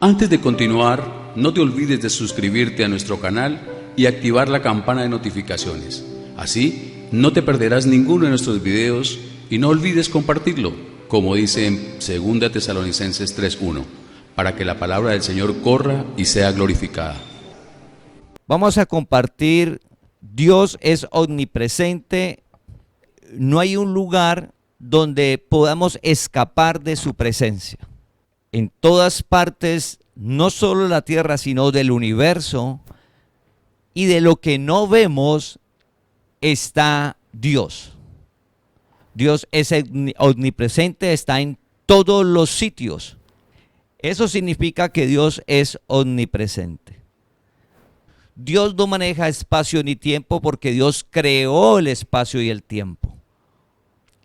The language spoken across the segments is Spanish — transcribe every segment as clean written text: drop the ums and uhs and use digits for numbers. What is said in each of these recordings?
Antes de continuar, no te olvides de suscribirte a nuestro canal y activar la campana de notificaciones. Así, no te perderás ninguno de nuestros videos y no olvides compartirlo, como dice en 2 Tesalonicenses 3:1, para que la palabra del Señor corra y sea glorificada. Vamos a compartir, Dios es omnipresente, no hay un lugar donde podamos escapar de su presencia. En todas partes, no solo de la tierra, sino del universo y de lo que no vemos, está Dios. Dios es omnipresente, está en todos los sitios. Eso significa que Dios es omnipresente. Dios no maneja espacio ni tiempo porque Dios creó el espacio y el tiempo.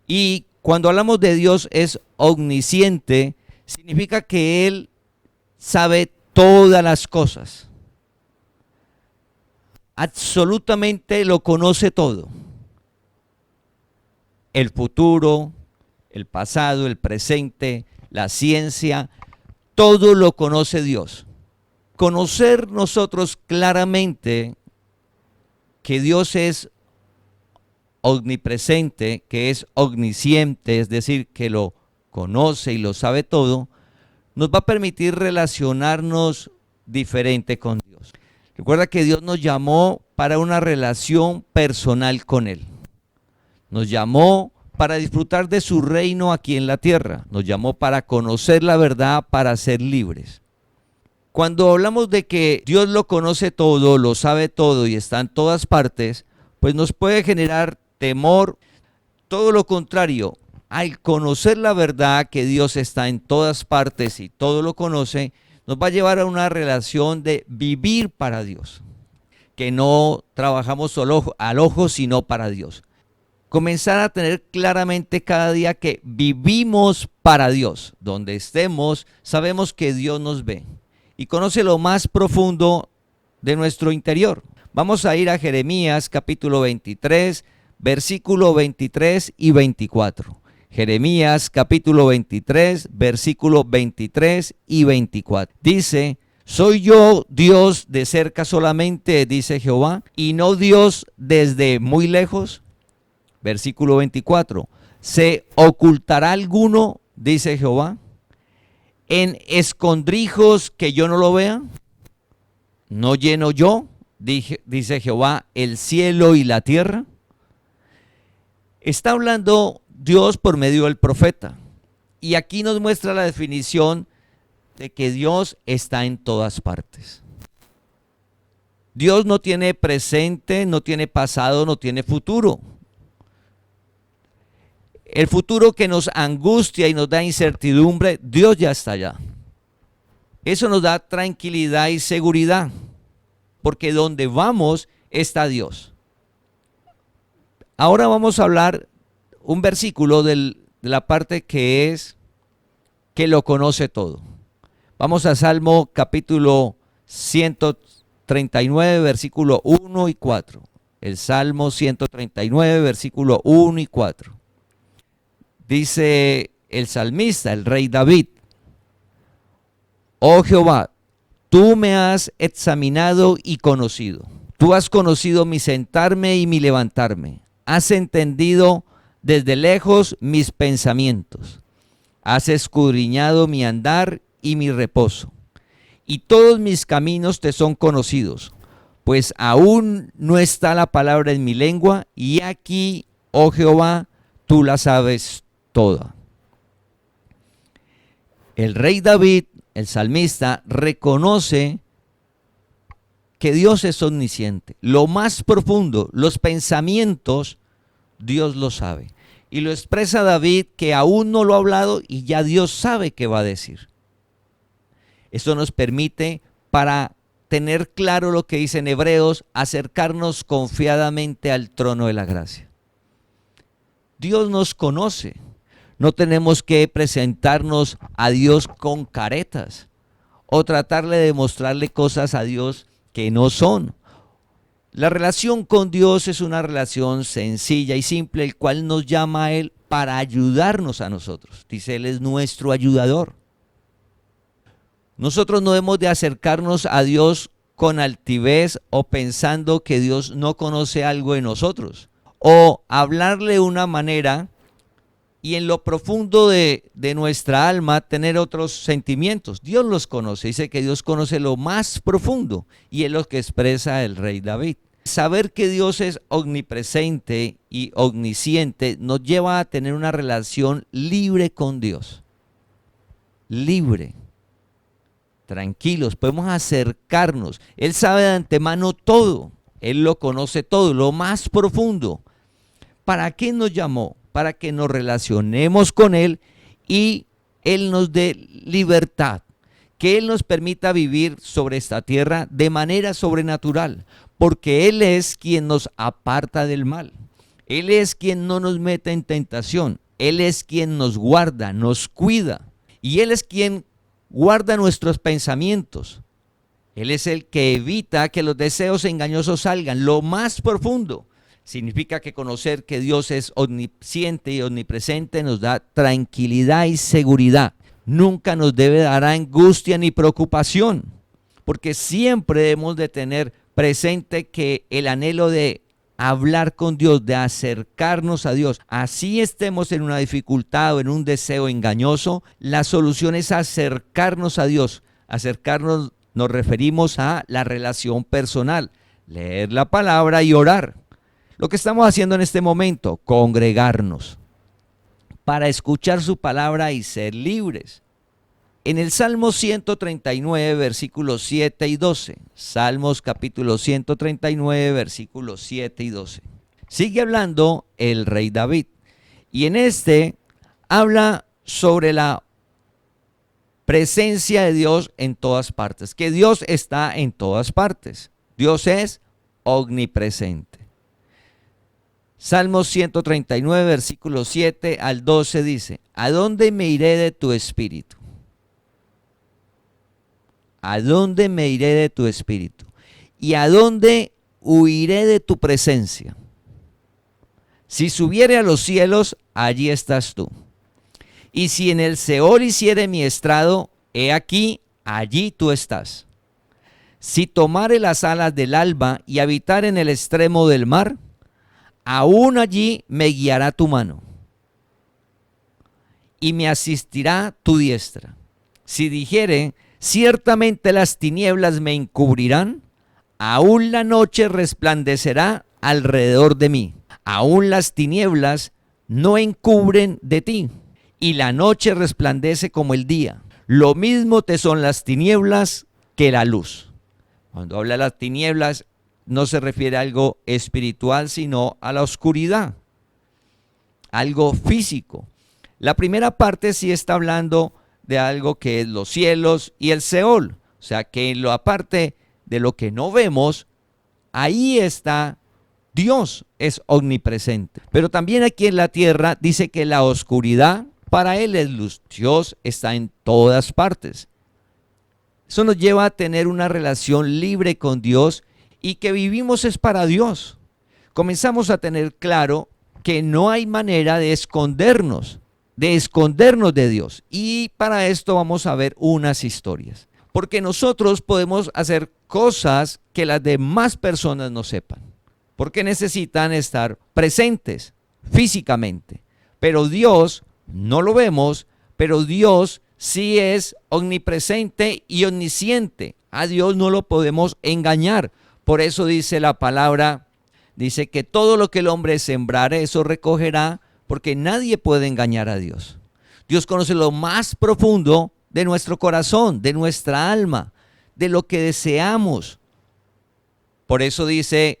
Y cuando hablamos de Dios es omnisciente, significa que Él sabe todas las cosas. Absolutamente lo conoce todo. El futuro, el pasado, el presente, la ciencia, todo lo conoce Dios. Conocer nosotros claramente que Dios es omnipresente, que es omnisciente, es decir, que lo conoce y lo sabe todo, nos va a permitir relacionarnos diferente con Dios. Recuerda que Dios nos llamó para una relación personal con Él. Nos llamó para disfrutar de su reino aquí en la tierra. Nos llamó para conocer la verdad, para ser libres. Cuando hablamos de que Dios lo conoce todo, lo sabe todo y está en todas partes, pues nos puede generar temor. Todo lo contrario, al conocer la verdad que Dios está en todas partes y todo lo conoce, nos va a llevar a una relación de vivir para Dios, que no trabajamos solo al ojo, sino para Dios. Comenzar a tener claramente cada día que vivimos para Dios. Donde estemos, sabemos que Dios nos ve y conoce lo más profundo de nuestro interior. Vamos a ir a Jeremías capítulo 23, versículo 23 y 24. Jeremías capítulo 23, versículo 23 y 24. Dice: ¿soy yo Dios de cerca solamente, dice Jehová, y no Dios desde muy lejos? Versículo 24. ¿Se ocultará alguno, dice Jehová, en escondrijos que yo no lo vea? ¿No lleno yo, dice Jehová, el cielo y la tierra? Está hablando Dios por medio del profeta. Y aquí nos muestra la definición de que Dios está en todas partes. Dios no tiene presente, no tiene pasado, no tiene futuro. El futuro que nos angustia y nos da incertidumbre, Dios ya está allá. Eso nos da tranquilidad y seguridad, porque donde vamos está Dios. Ahora vamos a hablar un versículo de la parte que es que lo conoce todo. Vamos a Salmo capítulo 139, versículo 1 y 4. El Salmo 139, versículo 1 y 4. Dice el salmista, el rey David: oh Jehová, tú me has examinado y conocido. Tú has conocido mi sentarme y mi levantarme. Has entendido desde lejos mis pensamientos. Has escudriñado mi andar y mi reposo. Y todos mis caminos te son conocidos, pues aún no está la palabra en mi lengua, y aquí, oh Jehová, tú la sabes toda. El rey David, el salmista, reconoce que Dios es omnisciente. Lo más profundo, los pensamientos, Dios lo sabe. Y lo expresa David, que aún no lo ha hablado y ya Dios sabe qué va a decir. Esto nos permite, para tener claro lo que dice en Hebreos, acercarnos confiadamente al trono de la gracia. Dios nos conoce. No tenemos que presentarnos a Dios con caretas o tratarle de mostrarle cosas a Dios que no son. La relación con Dios es una relación sencilla y simple, el cual nos llama a Él para ayudarnos a nosotros. Dice, Él es nuestro ayudador. Nosotros no hemos de acercarnos a Dios con altivez o pensando que Dios no conoce algo de nosotros, o hablarle de una manera y en lo profundo de nuestra alma tener otros sentimientos. Dios los conoce, dice que Dios conoce lo más profundo y es lo que expresa el rey David. Saber que Dios es omnipresente y omnisciente nos lleva a tener una relación libre con Dios. Libre. Tranquilos, podemos acercarnos. Él sabe de antemano todo. Él lo conoce todo, lo más profundo. ¿Para qué nos llamó? Para que nos relacionemos con Él y Él nos dé libertad. Que Él nos permita vivir sobre esta tierra de manera sobrenatural. Porque Él es quien nos aparta del mal. Él es quien no nos mete en tentación. Él es quien nos guarda, nos cuida. Y Él es quien guarda nuestros pensamientos. Él es el que evita que los deseos engañosos salgan. Lo más profundo. Significa que conocer que Dios es omnisciente y omnipresente nos da tranquilidad y seguridad. Nunca nos debe dar angustia ni preocupación. Porque siempre debemos de tener presente que el anhelo de hablar con Dios, de acercarnos a Dios, así estemos en una dificultad o en un deseo engañoso, la solución es acercarnos a Dios. Acercarnos, nos referimos a la relación personal, leer la palabra y orar. Lo que estamos haciendo en este momento, congregarnos para escuchar su palabra y ser libres. En el Salmo 139, versículos 7 y 12, Salmos capítulo 139, versículos 7 y 12. Sigue hablando el rey David y en este habla sobre la presencia de Dios en todas partes, que Dios está en todas partes. Dios es omnipresente. Salmos 139, versículos 7 al 12 dice, ¿a dónde me iré de tu espíritu? ¿A dónde me iré de tu espíritu? ¿Y a dónde huiré de tu presencia? Si subiere a los cielos, allí estás tú. Y si en el Seol hiciere mi estrado, he aquí, allí tú estás. Si tomare las alas del alba y habitar en el extremo del mar, aún allí me guiará tu mano y me asistirá tu diestra. Si dijere, ciertamente las tinieblas me encubrirán, aún la noche resplandecerá alrededor de mí. Aún las tinieblas no encubren de ti, y la noche resplandece como el día. Lo mismo te son las tinieblas que la luz. Cuando habla de las tinieblas, no se refiere a algo espiritual, sino a la oscuridad, algo físico. La primera parte sí está hablando de algo que es los cielos y el Seol, o sea que en lo aparte de lo que no vemos, ahí está Dios, es omnipresente. Pero también aquí en la tierra dice que la oscuridad para Él es luz. Dios está en todas partes. Eso nos lleva a tener una relación libre con Dios y que vivimos es para Dios. Comenzamos a tener claro que no hay manera de escondernos de Dios. Y para esto vamos a ver unas historias. Porque nosotros podemos hacer cosas que las demás personas no sepan. Porque necesitan estar presentes físicamente. Pero Dios no lo vemos, pero Dios sí es omnipresente y omnisciente. A Dios no lo podemos engañar. Por eso dice la palabra, dice que todo lo que el hombre sembrare, eso recogerá, porque nadie puede engañar a Dios. Dios conoce lo más profundo de nuestro corazón, de nuestra alma, de lo que deseamos. Por eso dice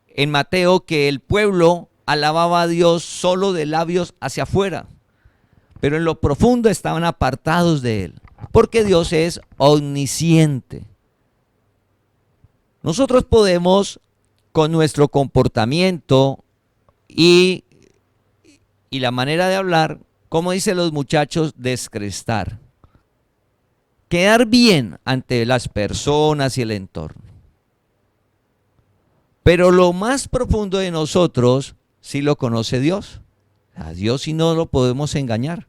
en Mateo que el pueblo alababa a Dios solo de labios hacia afuera, pero en lo profundo estaban apartados de Él, porque Dios es omnisciente. Nosotros podemos, con nuestro comportamiento y la manera de hablar, como dicen los muchachos, descrestar. Quedar bien ante las personas y el entorno. Pero lo más profundo de nosotros sí lo conoce Dios. A Dios sí no lo podemos engañar.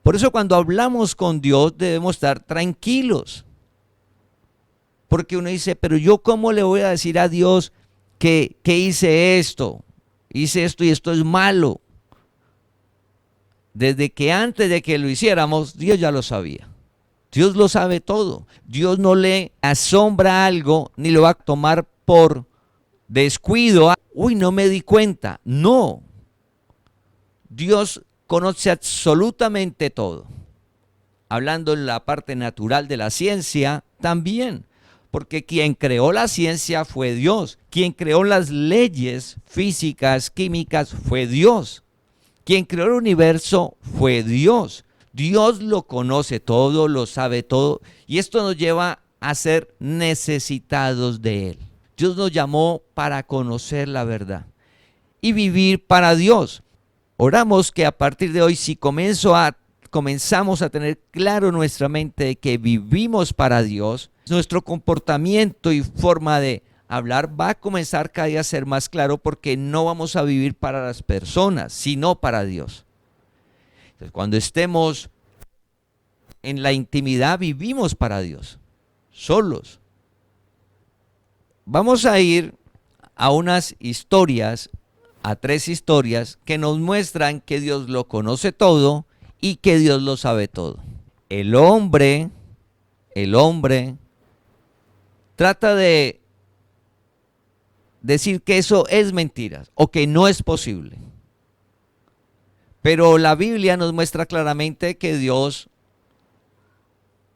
Por eso cuando hablamos con Dios debemos estar tranquilos. Porque uno dice, pero yo ¿cómo le voy a decir a Dios que hice esto y esto es malo? Desde que antes de que lo hiciéramos, Dios ya lo sabía. Dios lo sabe todo. Dios no le asombra algo ni lo va a tomar por descuido. Uy, no me di cuenta. No. Dios conoce absolutamente todo. Hablando en la parte natural de la ciencia, también. Porque quien creó la ciencia fue Dios. Quien creó las leyes físicas, químicas, fue Dios. Quien creó el universo fue Dios. Dios lo conoce todo, lo sabe todo. Y esto nos lleva a ser necesitados de Él. Dios nos llamó para conocer la verdad y vivir para Dios. Oramos que a partir de hoy, si comenzamos a tener claro en nuestra mente de que vivimos para Dios, nuestro comportamiento y forma de hablar va a comenzar cada día a ser más claro, porque no vamos a vivir para las personas, sino para Dios. Entonces, cuando estemos en la intimidad, vivimos para Dios, solos. Vamos a ir a unas historias, a 3 historias que nos muestran que Dios lo conoce todo y que Dios lo sabe todo. El hombre trata de decir que eso es mentira o que no es posible. Pero la Biblia nos muestra claramente que Dios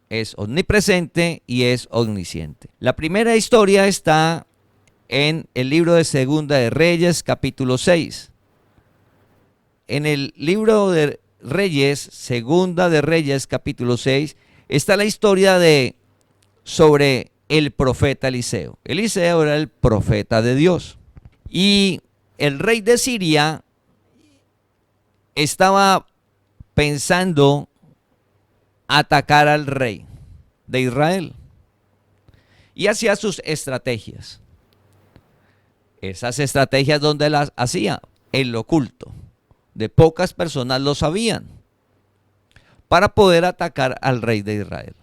es omnipresente y es omnisciente. La primera historia está en el libro de Segunda de Reyes, capítulo 6. En el libro de Reyes, Segunda de Reyes, capítulo 6, está la historia sobre el profeta Eliseo. Eliseo era el profeta de Dios. Y el rey de Siria estaba pensando atacar al rey de Israel. Y hacía sus estrategias. Esas estrategias, ¿dónde las hacía? En lo oculto. De pocas personas lo sabían. Para poder atacar al rey de Israel.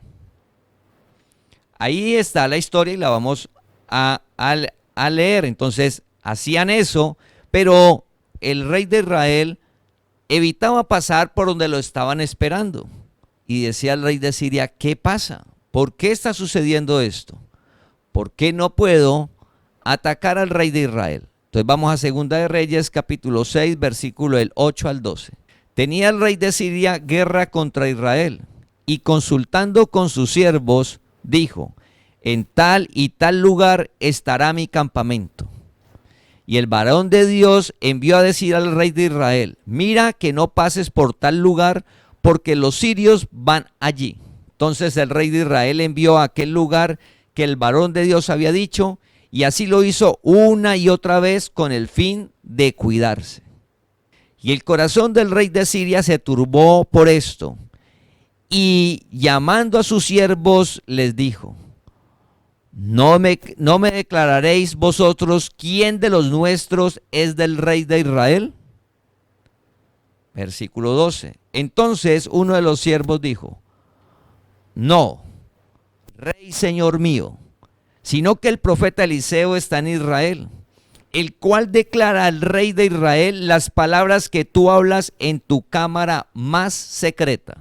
Ahí está la historia y la vamos a leer. Entonces, hacían eso, pero el rey de Israel evitaba pasar por donde lo estaban esperando. Y decía el rey de Siria, ¿qué pasa? ¿Por qué está sucediendo esto? ¿Por qué no puedo atacar al rey de Israel? Entonces vamos a Segunda de Reyes, capítulo 6, versículo del 8 al 12. Tenía el rey de Siria guerra contra Israel, y consultando con sus siervos, dijo, en tal y tal lugar estará mi campamento. Y el varón de Dios envió a decir al rey de Israel, mira que no pases por tal lugar, porque los sirios van allí. Entonces el rey de Israel envió a aquel lugar que el varón de Dios había dicho, y así lo hizo una y otra vez con el fin de cuidarse. Y el corazón del rey de Siria se turbó por esto, y llamando a sus siervos les dijo, ¿no me declararéis vosotros quién de los nuestros es del rey de Israel? Versículo 12. Entonces uno de los siervos dijo, no, rey señor mío, sino que el profeta Eliseo está en Israel, el cual declara al rey de Israel las palabras que tú hablas en tu cámara más secreta.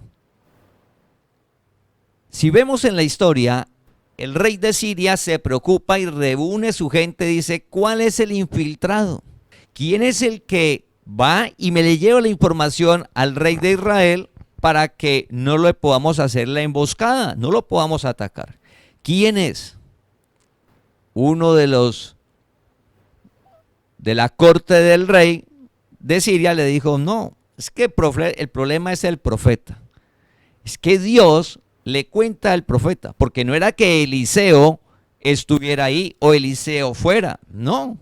Si vemos en la historia, el rey de Siria se preocupa y reúne su gente, dice, ¿cuál es el infiltrado? ¿Quién es el que va y me le lleva la información al rey de Israel para que no le podamos hacer la emboscada, no lo podamos atacar? ¿Quién es? Uno de la corte del rey de Siria le dijo, no, es que el problema es el profeta. Es que Dios le cuenta al profeta, porque no era que Eliseo estuviera ahí o Eliseo fuera, no.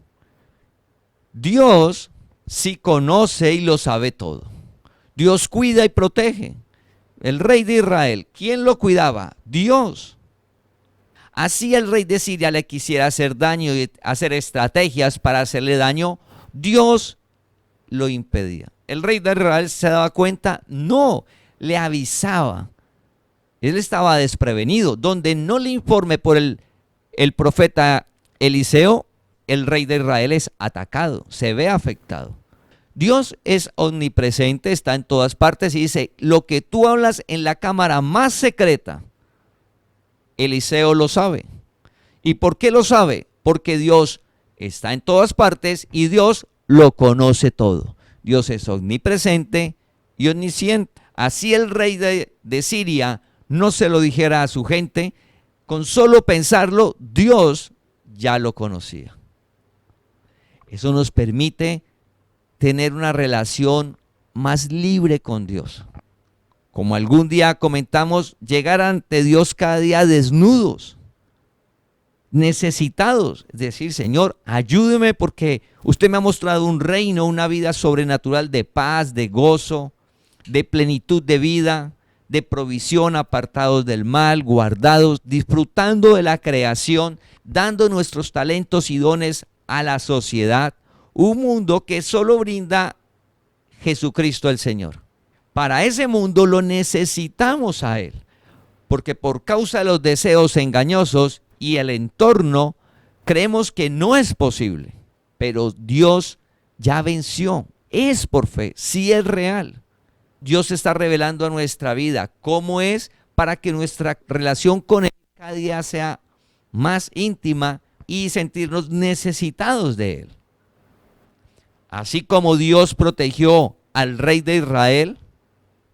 Dios sí conoce y lo sabe todo. Dios cuida y protege. El rey de Israel, ¿quién lo cuidaba? Dios. Así el rey de Siria le quisiera hacer daño y hacer estrategias para hacerle daño, Dios lo impedía. El rey de Israel se daba cuenta, no, le avisaba. Él estaba desprevenido. Donde no le informe por el profeta Eliseo, el rey de Israel es atacado, se ve afectado. Dios es omnipresente, está en todas partes y dice, lo que tú hablas en la cámara más secreta, Eliseo lo sabe. ¿Y por qué lo sabe? Porque Dios está en todas partes y Dios lo conoce todo. Dios es omnipresente y omnisciente. Así el rey de Siria no se lo dijera a su gente, con solo pensarlo, Dios ya lo conocía. Eso nos permite tener una relación más libre con Dios. Como algún día comentamos, llegar ante Dios cada día desnudos, necesitados, es decir, Señor, ayúdeme porque usted me ha mostrado un reino, una vida sobrenatural de paz, de gozo, de plenitud de vida, de provisión, apartados del mal, guardados, disfrutando de la creación, dando nuestros talentos y dones a la sociedad, un mundo que solo brinda Jesucristo el Señor. Para ese mundo lo necesitamos a Él, porque por causa de los deseos engañosos y el entorno, creemos que no es posible, pero Dios ya venció, es por fe, sí es real. Dios se está revelando a nuestra vida cómo es para que nuestra relación con Él cada día sea más íntima y sentirnos necesitados de Él. Así como Dios protegió al rey de Israel,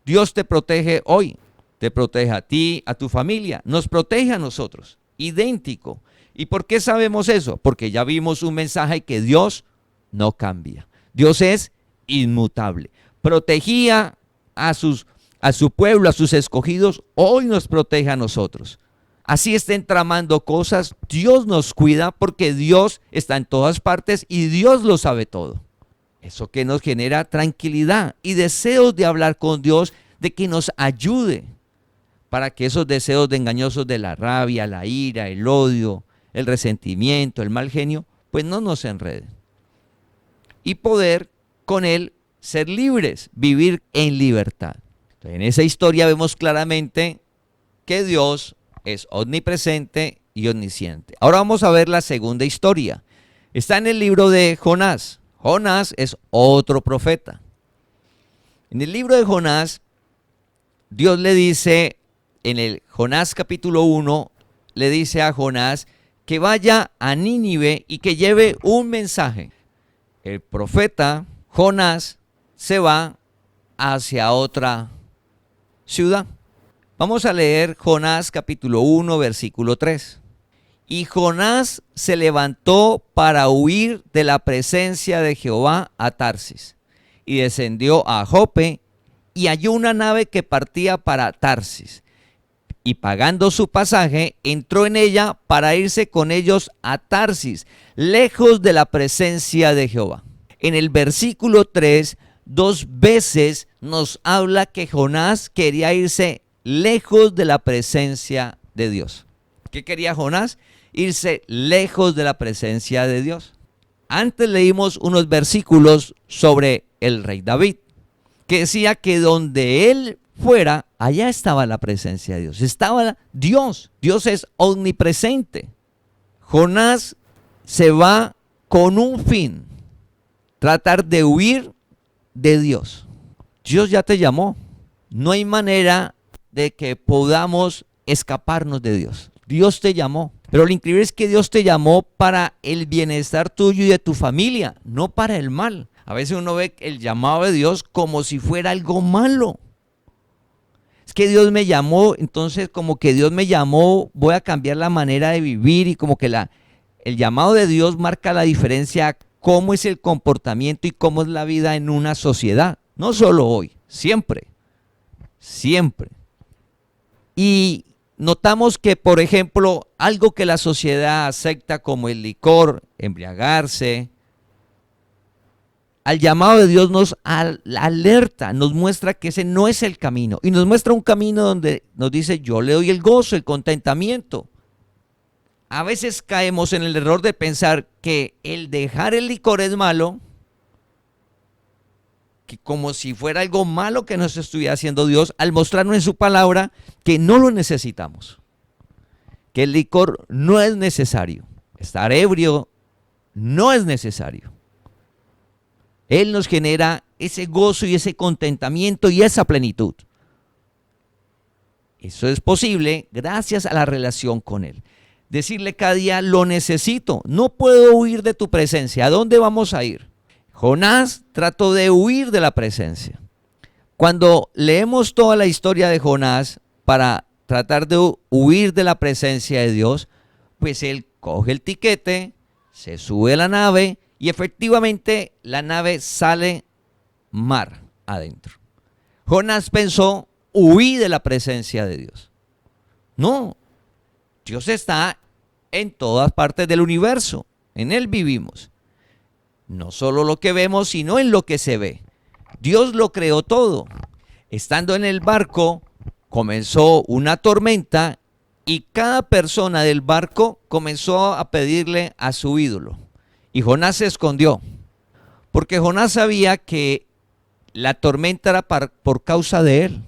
Dios te protege hoy, te protege a ti, a tu familia, nos protege a nosotros, idéntico. ¿Y por qué sabemos eso? Porque ya vimos un mensaje que Dios no cambia. Dios es inmutable. Protegía a su pueblo, a sus escogidos, hoy nos protege a nosotros. Así estén tramando cosas, Dios nos cuida porque Dios está en todas partes y Dios lo sabe todo. Eso que nos genera tranquilidad y deseos de hablar con Dios, de que nos ayude para que esos deseos de engañosos de la rabia, la ira, el odio, el resentimiento, el mal genio, pues no nos enreden. Y poder con Él ser libres, vivir en libertad. Entonces, en esa historia vemos claramente que Dios es omnipresente y omnisciente. Ahora vamos a ver la segunda historia. Está en el libro de Jonás. Jonás es otro profeta. En el libro de Jonás, Dios le dice, en el Jonás capítulo 1, le dice a Jonás que vaya a Nínive y que lleve un mensaje. El profeta Jonás se va hacia otra ciudad. Vamos a leer Jonás capítulo 1, versículo 3. Y Jonás se levantó para huir de la presencia de Jehová a Tarsis, y descendió a Jope, y halló una nave que partía para Tarsis, y pagando su pasaje, entró en ella para irse con ellos a Tarsis, lejos de la presencia de Jehová. En el versículo 3, 2 veces nos habla que Jonás quería irse lejos de la presencia de Dios. ¿Qué quería Jonás? Irse lejos de la presencia de Dios. Antes leímos unos versículos sobre el rey David, que decía que donde él fuera, allá estaba la presencia de Dios. Estaba Dios. Dios es omnipresente. Jonás se va con un fin: tratar de huir de Dios. Dios ya te llamó. No hay manera de que podamos escaparnos de Dios. Dios te llamó. Pero lo increíble es que Dios te llamó para el bienestar tuyo y de tu familia, no para el mal. A veces uno ve el llamado de Dios como si fuera algo malo. Es que Dios me llamó, entonces como que Dios me llamó, voy a cambiar la manera de vivir, y como que el llamado de Dios marca la diferencia, cómo es el comportamiento y cómo es la vida en una sociedad. No solo hoy, siempre, siempre. Y notamos que, por ejemplo, algo que la sociedad acepta como el licor, embriagarse, al llamado de Dios nos alerta, nos muestra que ese no es el camino. Y nos muestra un camino donde nos dice, yo le doy el gozo, el contentamiento. A veces caemos en el error de pensar que el dejar el licor es malo que como si fuera algo malo que nos estuviera haciendo Dios al mostrarnos en su palabra que no lo necesitamos, que el licor no es necesario, estar ebrio no es necesario. Él nos genera ese gozo y ese contentamiento y esa plenitud. Eso es posible gracias a la relación con Él. Decirle cada día, lo necesito, no puedo huir de tu presencia. ¿A dónde vamos a ir? Jonás trató de huir de la presencia. Cuando leemos toda la historia de Jonás para tratar de huir de la presencia de Dios, pues él coge el tiquete, se sube a la nave y efectivamente la nave sale mar adentro. Jonás pensó, huí de la presencia de Dios. No, Dios está en todas partes del universo, en Él vivimos. No solo lo que vemos, sino en lo que se ve. Dios lo creó todo. Estando en el barco, comenzó una tormenta y cada persona del barco comenzó a pedirle a su ídolo. Y Jonás se escondió, porque Jonás sabía que la tormenta era por causa de él.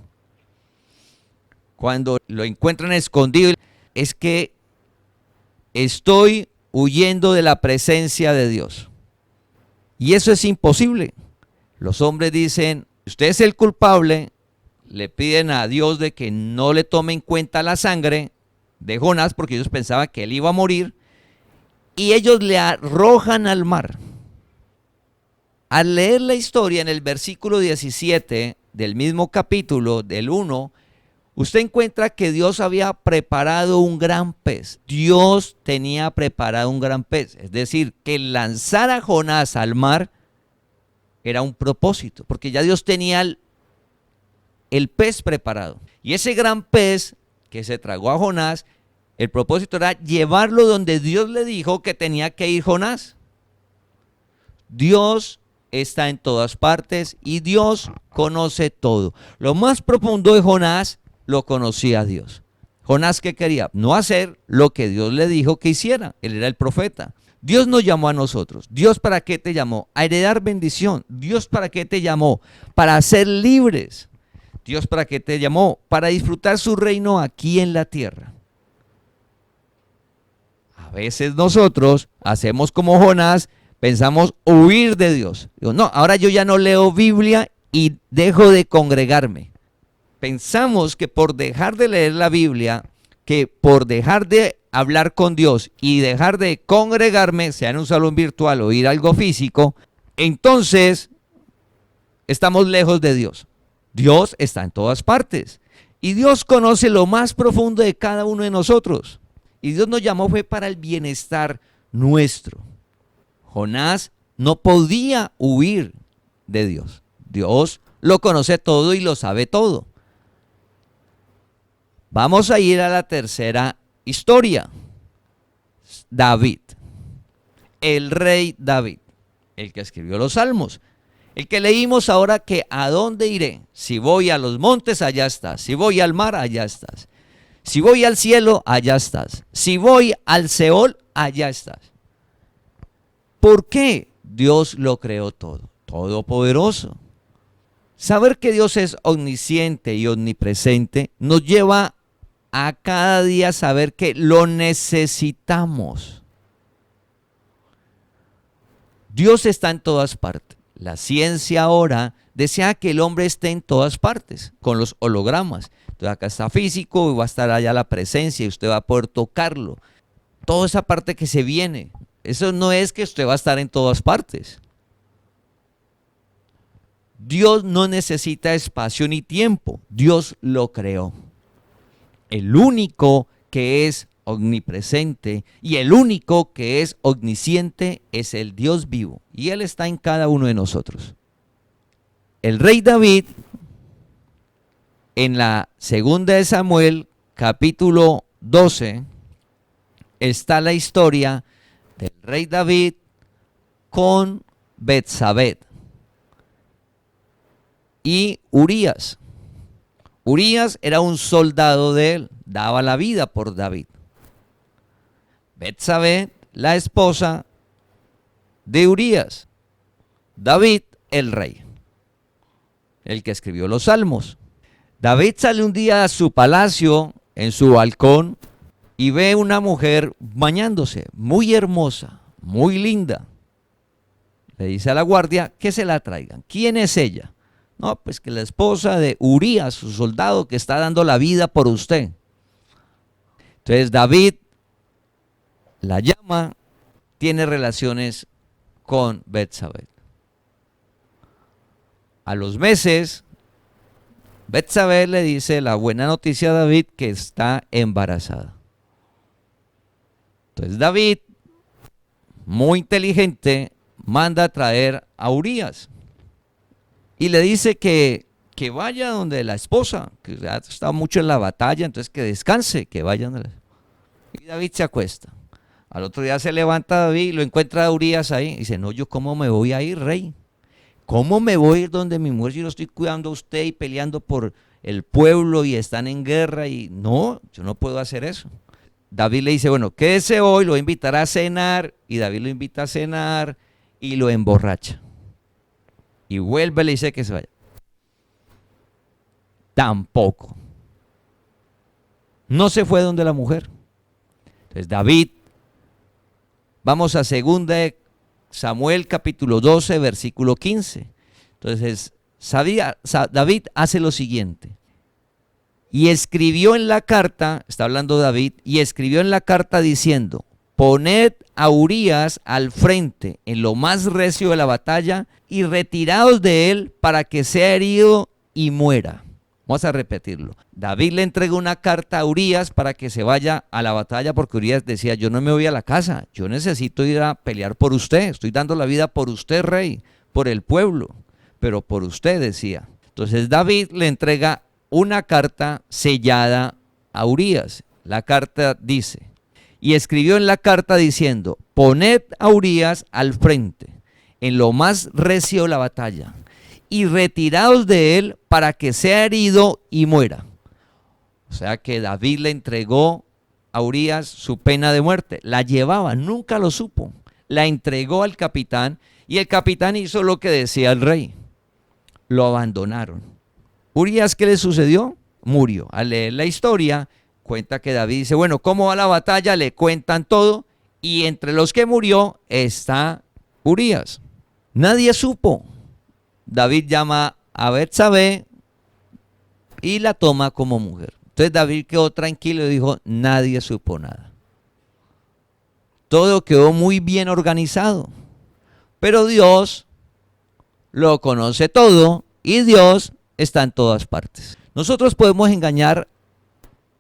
Cuando lo encuentran escondido, es que estoy huyendo de la presencia de Dios. Y eso es imposible. Los hombres dicen, usted es el culpable, le piden a Dios de que no le tome en cuenta la sangre de Jonás, porque ellos pensaban que él iba a morir, y ellos le arrojan al mar. Al leer la historia en el versículo 17 del mismo capítulo, del 1, usted encuentra que Dios había preparado un gran pez. Dios tenía preparado un gran pez. Es decir, que lanzar a Jonás al mar era un propósito, porque ya Dios tenía el pez preparado. Y ese gran pez que se tragó a Jonás, el propósito era llevarlo donde Dios le dijo que tenía que ir Jonás. Dios está en todas partes y Dios conoce todo. Lo más profundo de Jonás lo conocía Dios. Jonás, ¿qué quería? No hacer lo que Dios le dijo que hiciera. Él era el profeta. Dios nos llamó a nosotros. ¿Dios para qué te llamó? A heredar bendición. ¿Dios para qué te llamó? Para ser libres. ¿Dios para qué te llamó? Para disfrutar su reino aquí en la tierra. A veces nosotros hacemos como Jonás, pensamos huir de Dios. Digo, no, ahora yo ya no leo Biblia y dejo de congregarme. Pensamos que por dejar de leer la Biblia, que por dejar de hablar con Dios y dejar de congregarme, sea en un salón virtual o ir a algo físico, entonces estamos lejos de Dios. Dios está en todas partes y Dios conoce lo más profundo de cada uno de nosotros. Y Dios nos llamó fue para el bienestar nuestro. Jonás no podía huir de Dios. Dios lo conoce todo y lo sabe todo. Vamos a ir a la tercera historia. David, el rey David, el que escribió los salmos. El que leímos ahora que ¿a dónde iré? Si voy a los montes, allá estás. Si voy al mar, allá estás. Si voy al cielo, allá estás. Si voy al Seol, allá estás. ¿Por qué? Dios lo creó todo, todopoderoso. Saber que Dios es omnisciente y omnipresente nos lleva a cada día saber que lo necesitamos. Dios está en todas partes. La ciencia ahora desea que el hombre esté en todas partes, con los hologramas. Entonces acá está físico y va a estar allá la presencia y usted va a poder tocarlo. Toda esa parte que se viene. Eso no es que usted va a estar en todas partes. Dios no necesita espacio ni tiempo. Dios lo creó. El único que es omnipresente y el único que es omnisciente es el Dios vivo. Y Él está en cada uno de nosotros. El rey David, en la segunda de Samuel, capítulo 12, está la historia del rey David con Betsabé y Urías. Urías era un soldado de él, daba la vida por David. Betsabé, la esposa de Urías. David, el rey. el que escribió los Salmos. David sale un día a su palacio, en su balcón, y ve una mujer bañándose, muy hermosa, muy linda. Le dice a la guardia que se la traigan. ¿Quién es ella? No, pues que la esposa de Urías, su soldado que está dando la vida por usted. Entonces David la llama, tiene relaciones con Betsabé. A los meses, Betsabé le dice la buena noticia a David que está embarazada. Entonces David, muy inteligente, manda a traer a Urías y le dice que vaya donde la esposa, que ya está mucho en la batalla, entonces que descanse, que vaya donde la... Y David se acuesta. Al otro día se levanta David y lo encuentra a Urías ahí. Y dice, no, ¿yo cómo me voy a ir, rey? ¿Cómo me voy a ir donde mi mujer si lo estoy cuidando a usted y peleando por el pueblo y están en guerra? Y no, yo no puedo hacer eso. David le dice, bueno, quédese hoy, lo invitará a cenar. Y David lo invita a cenar y lo emborracha. Y vuelve y le dice que se vaya. Tampoco. No se fue donde la mujer. Entonces David, vamos a 2 Samuel capítulo 12, versículo 15. Entonces David hace lo siguiente. Y escribió en la carta, está hablando David, y escribió en la carta diciendo, poned a Urías al frente en lo más recio de la batalla y retiraos de él para que sea herido y muera. Vamos a repetirlo. David le entregó una carta a Urías para que se vaya a la batalla porque Urías decía, yo no me voy a la casa, yo necesito ir a pelear por usted, estoy dando la vida por usted, rey, por el pueblo, pero por usted, decía. Entonces David le entrega una carta sellada a Urías. La carta dice, y escribió en la carta diciendo, poned a Urías al frente en lo más recio de la batalla y retiraos de él para que sea herido y muera. O sea que David le entregó a Urías su pena de muerte. La llevaba, nunca lo supo. La entregó al capitán y el capitán hizo lo que decía el rey. Lo abandonaron. Urías, ¿qué le sucedió? Murió. Al leer la historia, cuenta que David dice, bueno, ¿cómo va la batalla? Le cuentan todo y entre los que murió está Urías. Nadie supo. David llama a Betsabé y la toma como mujer. Entonces David quedó tranquilo y dijo, nadie supo nada. Todo quedó muy bien organizado. Pero Dios lo conoce todo y Dios está en todas partes. Nosotros podemos engañar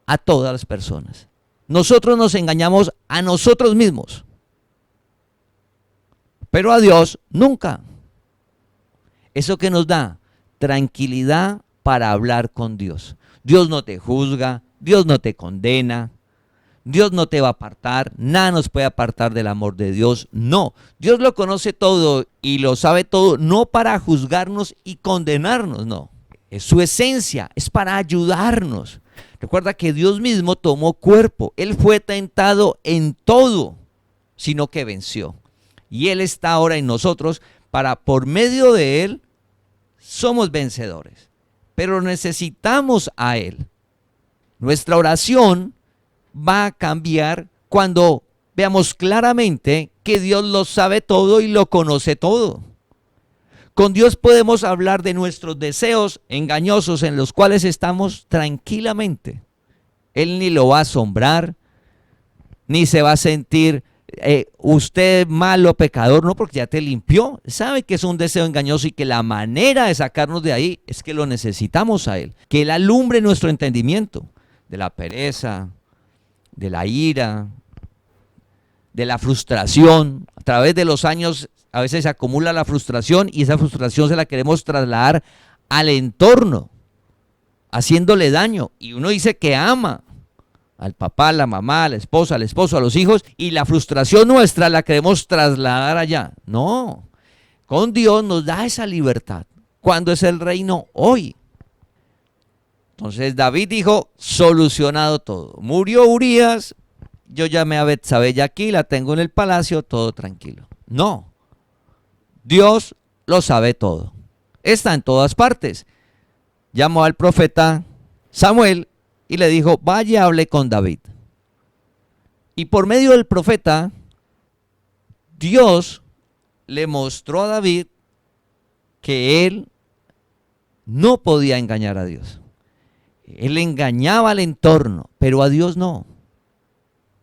a todas las personas. Nosotros nos engañamos a nosotros mismos. Pero a Dios nunca. Eso que nos da tranquilidad para hablar con Dios. Dios no te juzga, Dios no te condena, Dios no te va a apartar, nada nos puede apartar del amor de Dios. No, Dios lo conoce todo y lo sabe todo, no para juzgarnos y condenarnos, no. Es su esencia, es para ayudarnos. Recuerda que Dios mismo tomó cuerpo, Él fue tentado en todo, sino que venció. Y Él está ahora en nosotros para, por medio de Él, somos vencedores. Pero necesitamos a Él. Nuestra oración va a cambiar cuando veamos claramente que Dios lo sabe todo y lo conoce todo. Con Dios podemos hablar de nuestros deseos engañosos en los cuales estamos tranquilamente. Él ni lo va a asombrar, ni se va a sentir usted malo, pecador, no, porque ya te limpió. Sabe que es un deseo engañoso y que la manera de sacarnos de ahí es que lo necesitamos a Él. Que Él alumbre nuestro entendimiento de la pereza, de la ira, de la frustración. A través de los años a veces se acumula la frustración y esa frustración se la queremos trasladar al entorno, haciéndole daño. Y uno dice que ama al papá, a la mamá, a la esposa, al esposo, a los hijos, y la frustración nuestra la queremos trasladar allá. No, con Dios nos da esa libertad. ¿Cuándo es el reino? Hoy. Entonces David dijo, solucionado todo. Murió Urías, yo llamé a Betsabé y aquí la tengo en el palacio, todo tranquilo. No, Dios lo sabe todo. Está en todas partes. llamó al profeta Samuel y le dijo, vaya y hable con David. Y por medio del profeta, Dios le mostró a David que él no podía engañar a Dios. Él engañaba al entorno, pero a Dios no.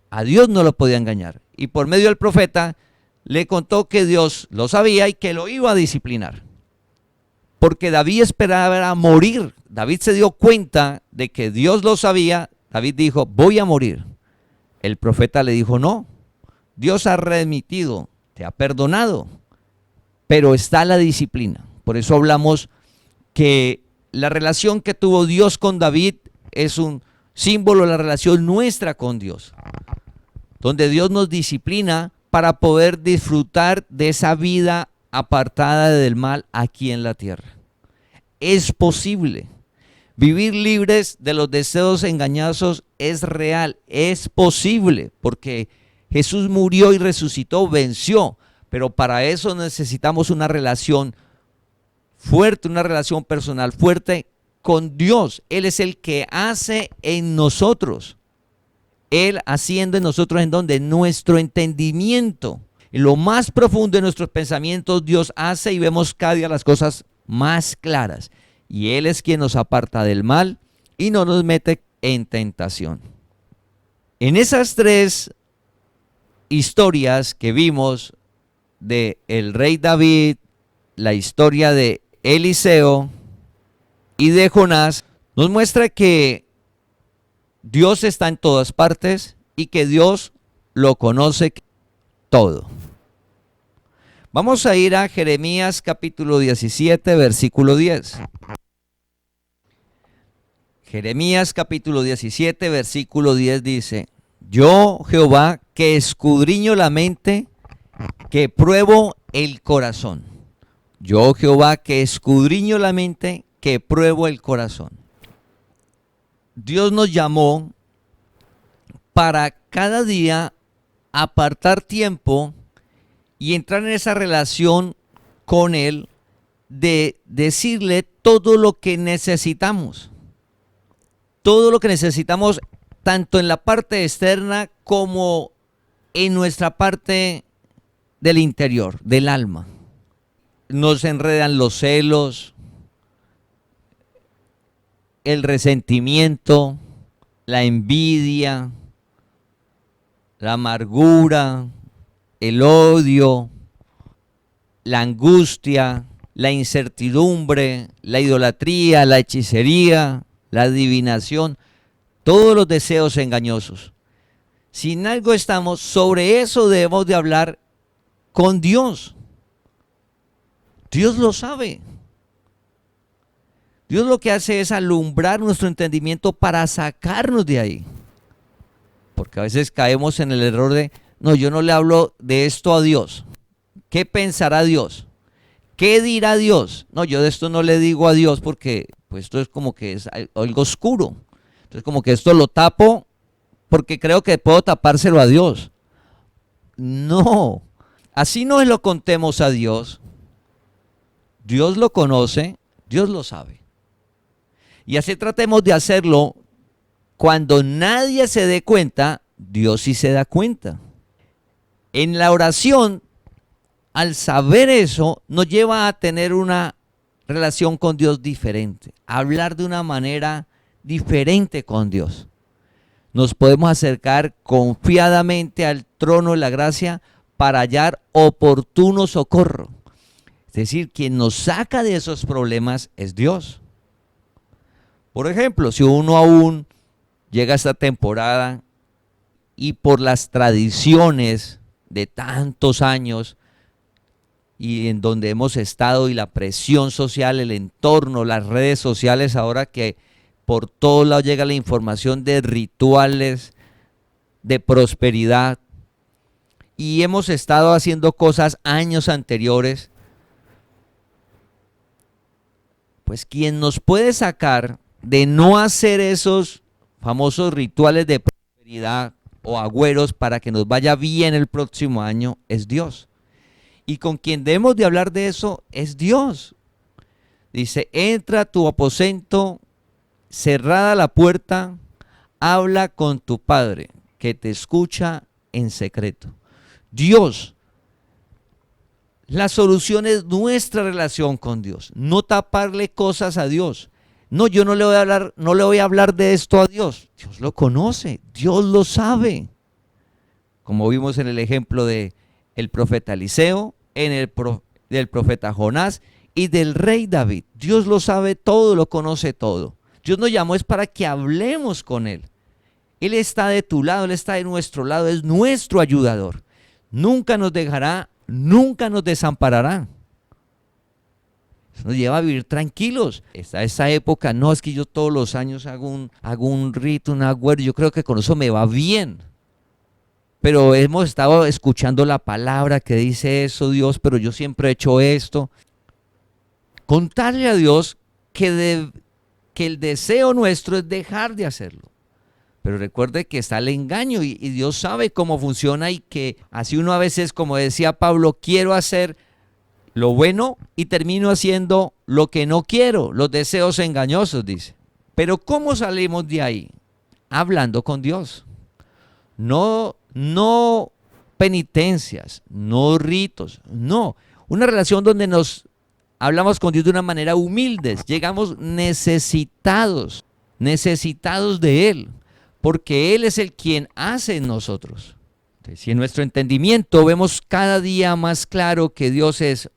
A Dios no lo podía engañar. Y por medio del profeta le contó que Dios lo sabía y que lo iba a disciplinar. Porque David esperaba morir. David se dio cuenta de que Dios lo sabía. David dijo, voy a morir. El profeta le dijo, no, Dios ha remitido, te ha perdonado, pero está la disciplina. Por eso hablamos que la relación que tuvo Dios con David es un símbolo de la relación nuestra con Dios, donde Dios nos disciplina para poder disfrutar de esa vida apartada del mal aquí en la tierra. Es posible. Vivir libres de los deseos engañosos es real, es posible, porque Jesús murió y resucitó, venció, pero para eso necesitamos una relación fuerte, una relación personal fuerte con Dios. Él es el que hace en nosotros. Él haciendo en nosotros en donde nuestro entendimiento, en lo más profundo de nuestros pensamientos, Dios hace y vemos cada día las cosas más claras. Y Él es quien nos aparta del mal y no nos mete en tentación. En esas tres historias que vimos de el rey David, la historia de Eliseo y de Jonás, nos muestra que Dios está en todas partes y que Dios lo conoce todo. Vamos a ir a Jeremías capítulo 17, versículo 10. Jeremías capítulo 17, versículo 10 dice, yo, Jehová, que escudriño la mente, que pruebo el corazón. Yo, Jehová, que escudriño la mente, que pruebo el corazón. Dios nos llamó para cada día apartar tiempo y entrar en esa relación con Él, de decirle todo lo que necesitamos. Todo lo que necesitamos, tanto en la parte externa como en nuestra parte del interior, del alma. Nos enredan los celos, el resentimiento, la envidia, la amargura, el odio, la angustia, la incertidumbre, la idolatría, la hechicería, la adivinación, todos los deseos engañosos. Si en algo estamos, sobre eso debemos de hablar con Dios. Dios lo sabe. Dios lo que hace es alumbrar nuestro entendimiento para sacarnos de ahí. Porque a veces caemos en el error de, no, yo no le hablo de esto a Dios. ¿Qué pensará Dios? ¿Qué dirá Dios? No, yo de esto no le digo a Dios porque pues esto es como que es algo oscuro. Entonces como que esto lo tapo porque creo que puedo tapárselo a Dios. No, así no lo contemos a Dios. Dios lo conoce, Dios lo sabe. Y así tratemos de hacerlo cuando nadie se dé cuenta, Dios sí se da cuenta. En la oración, al saber eso, nos lleva a tener una relación con Dios diferente, a hablar de una manera diferente con Dios. Nos podemos acercar confiadamente al trono de la gracia para hallar oportuno socorro. Es decir, quien nos saca de esos problemas es Dios. Por ejemplo, si uno aún llega a esta temporada y por las tradiciones de tantos años y en donde hemos estado y la presión social, el entorno, las redes sociales, ahora que por todos lados llega la información de rituales, de prosperidad, y hemos estado haciendo cosas años anteriores, pues quien nos puede sacar de no hacer esos famosos rituales de prosperidad o agüeros para que nos vaya bien el próximo año es Dios. Y con quien debemos de hablar de eso es Dios. Dice, entra a tu aposento, cerrada la puerta, habla con tu Padre, que te escucha en secreto. Dios, la solución es nuestra relación con Dios, no taparle cosas a Dios. No, yo no le voy a hablar de esto a Dios. Dios lo conoce, Dios lo sabe. Como vimos en el ejemplo de el profeta Eliseo, del profeta Jonás y del rey David. Dios lo sabe todo, lo conoce todo. Dios nos llamó es para que hablemos con Él. Él está de tu lado, Él está de nuestro lado, es nuestro ayudador. Nunca nos dejará, nunca nos desamparará. Eso nos lleva a vivir tranquilos. Esa época, no, es que yo todos los años hago un rito, un agüero, yo creo que con eso me va bien. Pero hemos estado escuchando la palabra que dice eso, Dios, pero yo siempre he hecho esto. Contarle a Dios que el deseo nuestro es dejar de hacerlo. Pero recuerde que está el engaño y Dios sabe cómo funciona y que así uno a veces, como decía Pablo, quiero hacer lo bueno y termino haciendo lo que no quiero, los deseos engañosos, dice. Pero ¿cómo salimos de ahí? Hablando con Dios. No penitencias, no ritos, no. Una relación donde nos hablamos con Dios de una manera humilde, llegamos necesitados de Él, porque Él es el quien hace en nosotros. Entonces, si en nuestro entendimiento vemos cada día más claro que Dios es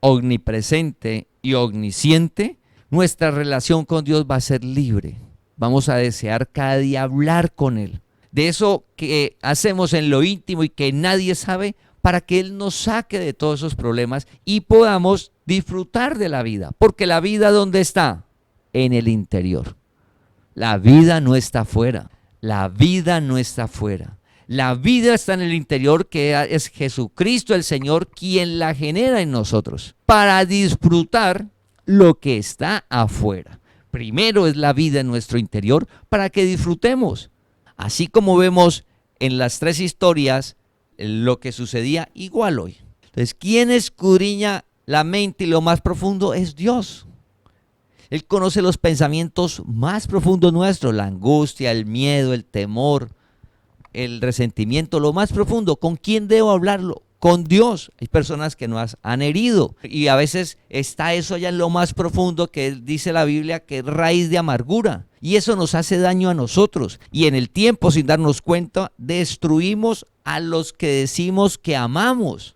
omnipresente y omnisciente, nuestra relación con Dios va a ser libre. Vamos a desear cada día hablar con Él. De eso que hacemos en lo íntimo y que nadie sabe, para que Él nos saque de todos esos problemas y podamos disfrutar de la vida. Porque la vida, ¿dónde está? En el interior. La vida no está afuera. La vida no está afuera. La vida está en el interior, que es Jesucristo el Señor quien la genera en nosotros para disfrutar lo que está afuera. Primero es la vida en nuestro interior para que disfrutemos. Así como vemos en las tres historias lo que sucedía, igual hoy. Entonces, ¿quién escudriña la mente y lo más profundo? Es Dios. Él conoce los pensamientos más profundos nuestros, la angustia, el miedo, el temor, el resentimiento, lo más profundo. ¿Con quién debo hablarlo? Con Dios. Hay personas que nos han herido y a veces está eso allá en lo más profundo, que dice la Biblia que es raíz de amargura, y eso nos hace daño a nosotros, y en el tiempo, sin darnos cuenta, destruimos a los que decimos que amamos,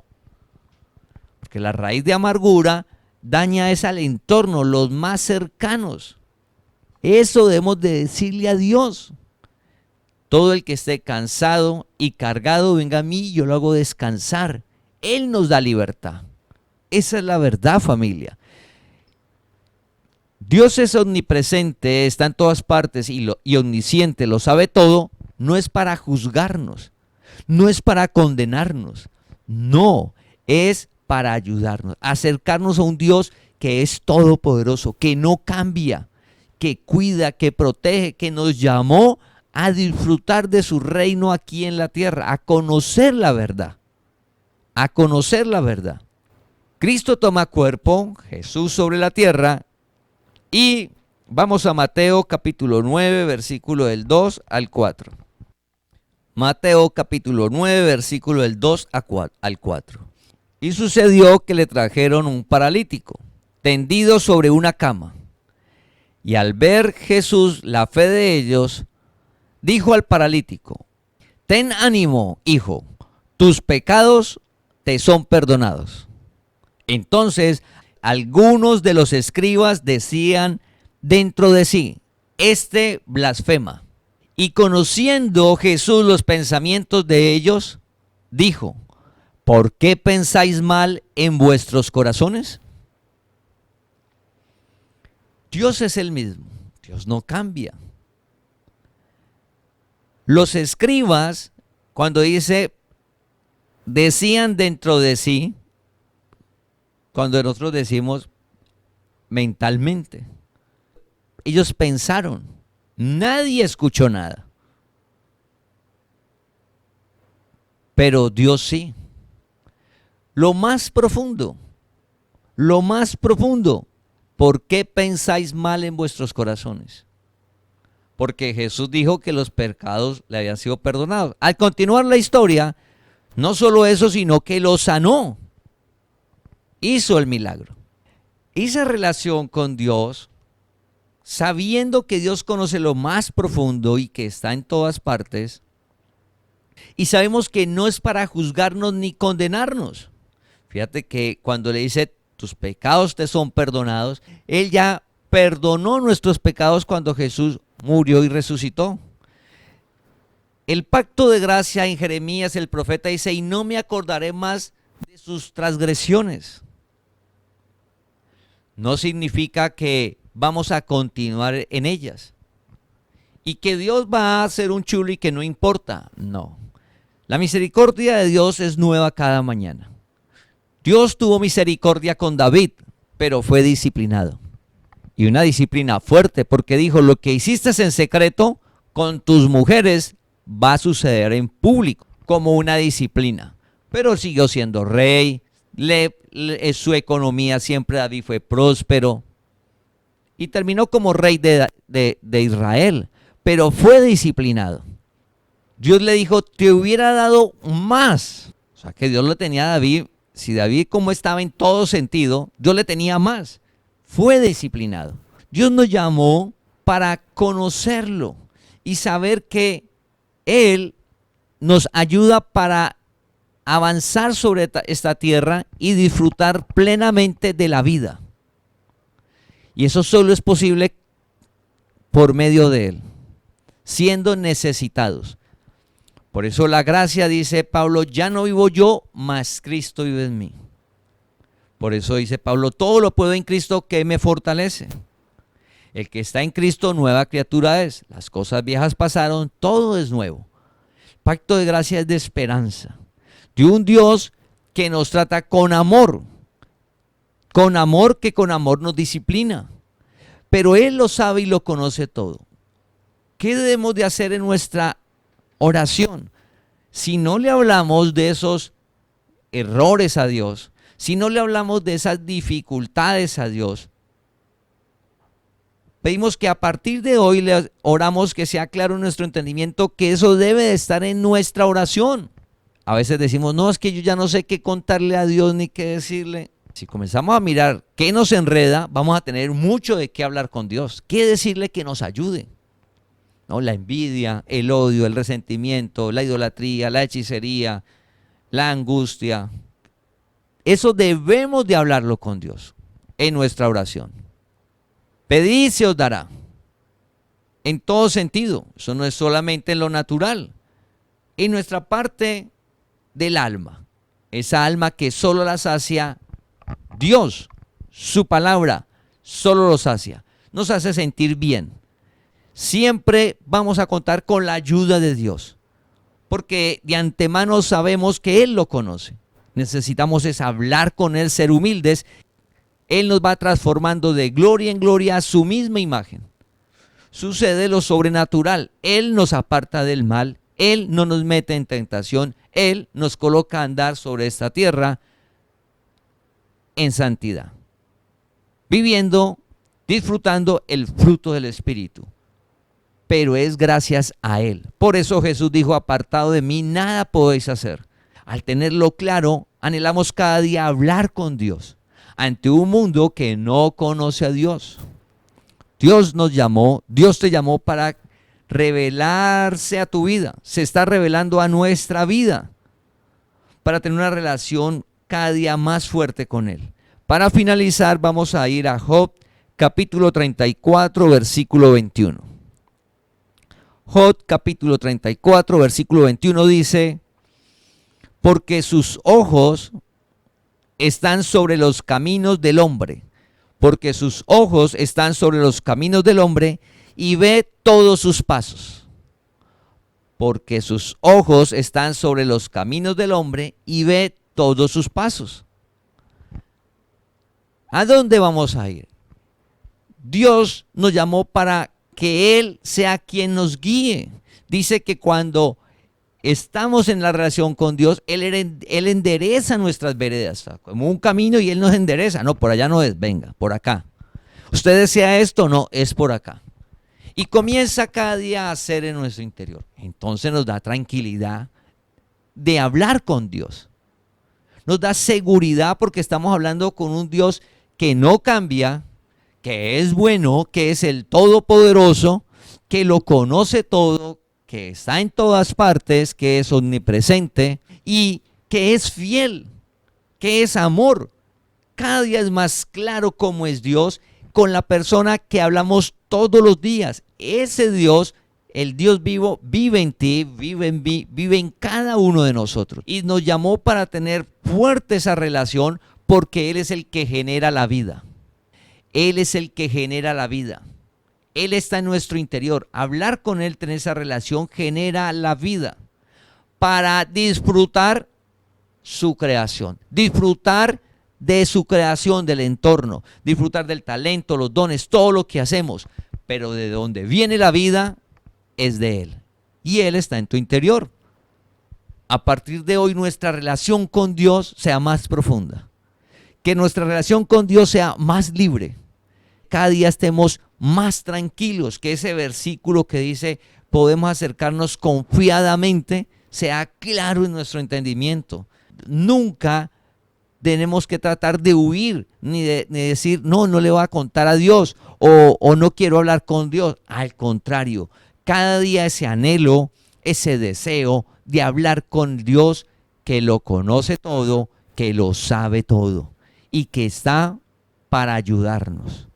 porque la raíz de amargura daña es al entorno, los más cercanos. Eso debemos de decirle a Dios. Todo el que esté cansado y cargado, venga a mí, yo lo hago descansar. Él nos da libertad. Esa es la verdad, familia. Dios es omnipresente, está en todas partes y omnisciente, lo sabe todo. No es para juzgarnos, no es para condenarnos, no, es para ayudarnos, acercarnos a un Dios que es todopoderoso, que no cambia, que cuida, que protege, que nos llamó a disfrutar de su reino aquí en la tierra, a conocer la verdad, a conocer la verdad. Cristo toma cuerpo, Jesús sobre la tierra, y vamos a Mateo capítulo 9, versículo del 2 al 4. Mateo capítulo 9, versículo del 2 al 4. Y sucedió que le trajeron un paralítico, tendido sobre una cama. Y al ver Jesús la fe de ellos, dijo al paralítico: ten ánimo, hijo, tus pecados te son perdonados. Entonces, algunos de los escribas decían dentro de sí: este blasfema. Y conociendo Jesús los pensamientos de ellos, dijo: ¿por qué pensáis mal en vuestros corazones? Dios es el mismo, Dios no cambia. Los escribas, cuando dice, decían dentro de sí, cuando nosotros decimos mentalmente, ellos pensaron, nadie escuchó nada, pero Dios sí. Lo más profundo, ¿por qué pensáis mal en vuestros corazones? Porque Jesús dijo que los pecados le habían sido perdonados. Al continuar la historia, no solo eso, sino que lo sanó. Hizo el milagro. Esa relación con Dios, sabiendo que Dios conoce lo más profundo y que está en todas partes, y sabemos que no es para juzgarnos ni condenarnos. Fíjate que cuando le dice, tus pecados te son perdonados, Él ya perdonó nuestros pecados cuando Jesús murió y resucitó. El pacto de gracia en Jeremías, el profeta dice, y no me acordaré más de sus transgresiones. No significa que vamos a continuar en ellas y que Dios va a hacer un chulo y que no importa. No. La misericordia de Dios es nueva cada mañana. Dios tuvo misericordia con David, pero fue disciplinado. Y una disciplina fuerte, porque dijo, lo que hiciste en secreto con tus mujeres va a suceder en público, como una disciplina. Pero siguió siendo rey, su economía siempre David fue próspero, y terminó como rey de Israel, pero fue disciplinado. Dios le dijo, te hubiera dado más. O sea, que Dios le tenía a David, si David como estaba en todo sentido, Dios le tenía más. Fue disciplinado. Dios nos llamó para conocerlo y saber que Él nos ayuda para avanzar sobre esta tierra y disfrutar plenamente de la vida. Y eso solo es posible por medio de Él, siendo necesitados. Por eso la gracia, dice Pablo, ya no vivo yo, mas Cristo vive en mí. Por eso dice Pablo, todo lo puedo en Cristo que me fortalece. El que está en Cristo, nueva criatura es. Las cosas viejas pasaron, todo es nuevo. Pacto de gracia es de esperanza. De un Dios que nos trata con amor que con amor nos disciplina. Pero Él lo sabe y lo conoce todo. ¿Qué debemos de hacer en nuestra oración? Si no le hablamos de esos errores a Dios, si no le hablamos de esas dificultades a Dios, pedimos que a partir de hoy le oramos que sea claro en nuestro entendimiento que eso debe de estar en nuestra oración. A veces decimos, no, es que yo ya no sé qué contarle a Dios ni qué decirle. Si comenzamos a mirar qué nos enreda, vamos a tener mucho de qué hablar con Dios, qué decirle que nos ayude. ¿No? La envidia, el odio, el resentimiento, la idolatría, la hechicería, la angustia. Eso debemos de hablarlo con Dios en nuestra oración. Pedid y se os dará. En todo sentido. Eso no es solamente en lo natural. En nuestra parte del alma. Esa alma que solo la sacia Dios. Su palabra solo lo sacia. Nos hace sentir bien. Siempre vamos a contar con la ayuda de Dios. Porque de antemano sabemos que Él lo conoce. Necesitamos es hablar con Él, ser humildes. Él nos va transformando de gloria en gloria a su misma imagen. Sucede lo sobrenatural. Él nos aparta del mal. Él no nos mete en tentación. Él nos coloca a andar sobre esta tierra en santidad. Viviendo, disfrutando el fruto del Espíritu. Pero es gracias a Él. Por eso Jesús dijo, apartado de mí, nada podéis hacer. Al tenerlo claro, anhelamos cada día hablar con Dios ante un mundo que no conoce a Dios. Dios nos llamó, Dios te llamó para revelarse a tu vida. Se está revelando a nuestra vida para tener una relación cada día más fuerte con Él. Para finalizar, vamos a ir a Job, capítulo 34, versículo 21. Job, capítulo 34, versículo 21 dice, porque sus ojos están sobre los caminos del hombre, porque sus ojos están sobre los caminos del hombre y ve todos sus pasos. Porque sus ojos están sobre los caminos del hombre y ve todos sus pasos. ¿A dónde vamos a ir? Dios nos llamó para que Él sea quien nos guíe. Dice que cuando estamos en la relación con Dios, Él endereza nuestras veredas, como un camino y Él nos endereza. No, por allá no es, venga, por acá. ¿Usted desea esto? No, es por acá. Y comienza cada día a hacer en nuestro interior. Entonces nos da tranquilidad de hablar con Dios. Nos da seguridad porque estamos hablando con un Dios que no cambia, que es bueno, que es el Todopoderoso, que lo conoce todo, que está en todas partes, que es omnipresente y que es fiel, que es amor. Cada día es más claro cómo es Dios con la persona que hablamos todos los días. Ese Dios, el Dios vivo, vive en ti, vive en mí, vive en cada uno de nosotros. Y nos llamó para tener fuerte esa relación porque Él es el que genera la vida. Él es el que genera la vida. Él está en nuestro interior. Hablar con Él, tener esa relación, genera la vida para disfrutar su creación, disfrutar de su creación, del entorno, disfrutar del talento, los dones, todo lo que hacemos. Pero de donde viene la vida es de Él. Y Él está en tu interior. A partir de hoy nuestra relación con Dios sea más profunda. Que nuestra relación con Dios sea más libre. Cada día estemos más tranquilos. Que ese versículo que dice podemos acercarnos confiadamente sea claro en nuestro entendimiento. Nunca tenemos que tratar de huir ni decir no le voy a contar a Dios o no quiero hablar con Dios. Al contrario, cada día ese anhelo, ese deseo de hablar con Dios que lo conoce todo, que lo sabe todo y que está para ayudarnos.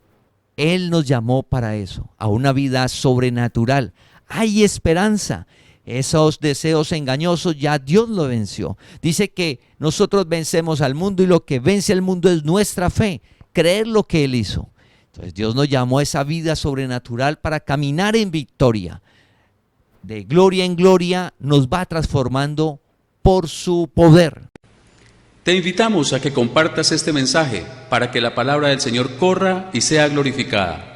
Él nos llamó para eso, a una vida sobrenatural. Hay esperanza. Esos deseos engañosos ya Dios lo venció. Dice que nosotros vencemos al mundo y lo que vence al mundo es nuestra fe, creer lo que Él hizo. Entonces Dios nos llamó a esa vida sobrenatural para caminar en victoria. De gloria en gloria nos va transformando por su poder. Te invitamos a que compartas este mensaje para que la palabra del Señor corra y sea glorificada.